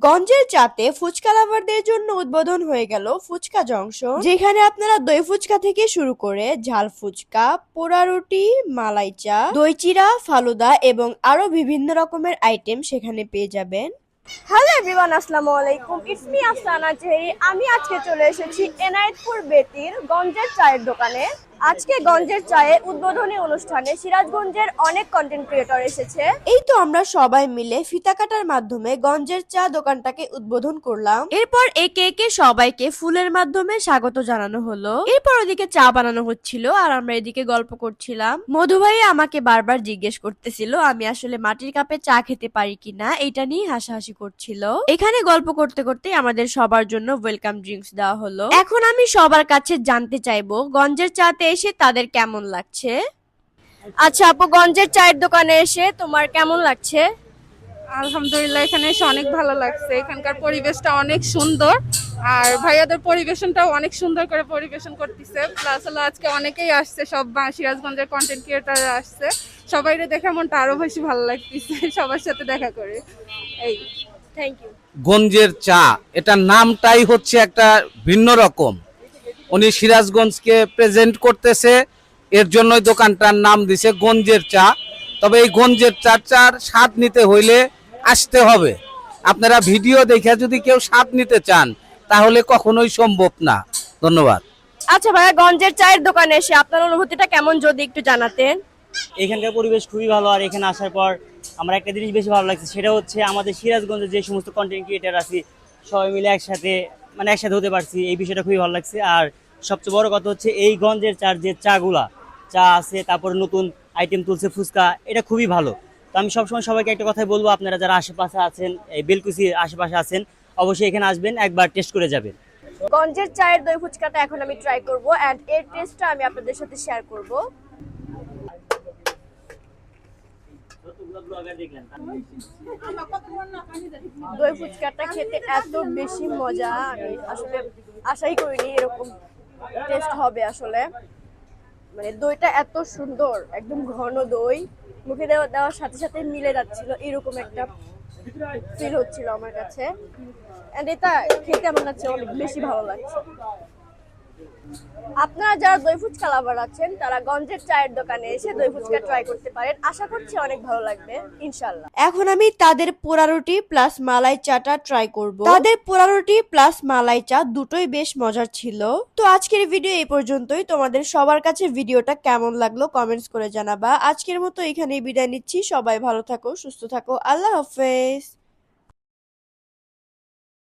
গঞ্জের চাতে ফুচকা লাভারদের জন্য উদ্বোধন হয়ে গেল ফুচকা জংশন, যেখানে আপনারা দই ফুচকা থেকে শুরু করে ঝাল ফুচকা, পোড়া রুটি, মালাই চা, দই চিড়া, ফালুদা এবং আরো বিভিন্ন রকমের আইটেম সেখানে পেয়ে যাবেন। হ্যালো এভরিওয়ান, আসসালামু আলাইকুম। It's me Afsana Jerry. আমি আজকে চলে এসেছি এনায়েতপুর বেতির গঞ্জের চায়ের দোকানে। আজকে গঞ্জের চায়ের উদ্বোধনী অনুষ্ঠানে সিরাজগঞ্জের অনেক কন্টেন্ট ক্রিয়েটর এসেছে। এই তো আমরা সবাই মিলে ফিতা কাটার মাধ্যমে গঞ্জের চা দোকানটাকে উদ্বোধন করলাম। এরপর একে একে সবাইকে ফুলের মাধ্যমে স্বাগত জানানো হলো। এরপর ওদিকে চা বানানো হচ্ছিল আর আমরা এদিকে গল্প করছিলাম। মধু ভাই আমাকে বারবার জিজ্ঞেস করতেছিল আমি আসলে মাটির কাপে চা খেতে পারি কিনা, এটা নিয়ে হাসাহাসি করছিল। এখানে গল্প করতে করতে আমাদের সবার জন্য ওয়েলকাম ড্রিঙ্কস দেওয়া হলো। এখন আমি সবার কাছে জানতে চাইবো গঞ্জের চাতে এসে তাদের কেমন লাগছে। আচ্ছা আপু, গঞ্জের চায়ের দোকানে এসে তোমার কেমন লাগছে? আলহামদুলিল্লাহ, এখানে এসে অনেক ভালো লাগছে। এখানকার পরিবেশটা অনেক সুন্দর, আর ভাইয়াদের পরিবেশনটাও অনেক সুন্দর করে পরিবেশন করতেছে। প্লাস হলো আজকে অনেকেই আসছে, সব সিরাজগঞ্জের কন্টেন্ট ক্রিয়েটাররা আসছে। সবাইরে দেখে মনটা আরো বেশি ভালো লাগতেছে সবার সাথে দেখা করে। এই থ্যাংক ইউ। গঞ্জের চা, এটার নামটাই হচ্ছে একটা ভিন্ন রকম। উনি সিরাজগঞ্জকে প্রেজেন্ট করতেছে, এর জন্যই দোকানটার নাম দিছে গঞ্জের চা। তবে এই গঞ্জের চার স্বাদ নিতে হইলে আসতে হবে। আপনারা ভিডিও দেখে যদি কেউ স্বাদ নিতে চান তাহলে কখনোই সম্ভব না। ধন্যবাদ। আচ্ছা ভাইয়া, গঞ্জের চায়ের দোকানে এসে আপনার অনুভূতিটা কেমন যদি একটু জানাতেন। এখানকার পরিবেশ খুবই ভালো, আর এখানে আসার পর আমার একটা জিনিস বেশি ভালো লাগছে, সেটা হচ্ছে আমাদের সিরাজগঞ্জে যে সমস্ত কন্টেন্ট ক্রিয়েটার আছি সবাই মিলে একসাথে একসাথে হতে পারছি, এই বিষয়টা খুবই ভালো লাগছে। আর সবচেয়ে বড় কথা হচ্ছে এই গঞ্জের চার যে চা আছে, তারপরে নতুন আইটেম তুলছে ফুচকা, এটা খুবই ভালো। তো আমি সবসময় সবাইকে একটা কথাই বলবো, আপনারা যারা আশেপাশে আছেন, এই বেলকুচির আশেপাশে আছেন, অবশ্যই এখানে আসবেন, একবার টেস্ট করে যাবেন। গঞ্জের চায়ের দই ফুচকাটা এখন আমি ট্রাই করব এন্ড এর টেস্টটা আমি আপনাদের সাথে শেয়ার করব। দই ফুচকাটা খেতে এত বেশি মজা, আমি আসলে আশাই করিনি এরকম টেস্ট হবে। আসলে দইটা এত সুন্দর, একদম ঘন দই, মুখে দেওয়ার সাথে সাথে মিলে যাচ্ছিল, এরকম একটা ফিল হচ্ছিল আমার কাছে। এন্ড এটা খেতে আমার কাছে অনেক বেশি ভালো লাগছে। আপনারা যারা দই ফুচকা লাভার আছেন তারা গঞ্জের চায়ের দোকানে এসে দই ফুচকা ট্রাই করতে পারেন, আশা করছি অনেক ভালো লাগবে ইনশাআল্লাহ। এখন আমি তাদের পোড়া রুটি প্লাস মালাই চাটা ট্রাই করব। তাদের পোড়া রুটি প্লাস মালাই চা দুটোই বেশ মজার ছিল। তো আজকের ভিডিও এই পর্যন্তই। তোমাদের সবার কাছে ভিডিওটা কেমন লাগলো কমেন্টস করে জানাবা। আজকের মতো এখানেই বিদায় নিচ্ছি। সবাই ভালো থাকো, সুস্থ থাকো, আল্লাহ হাফেজ।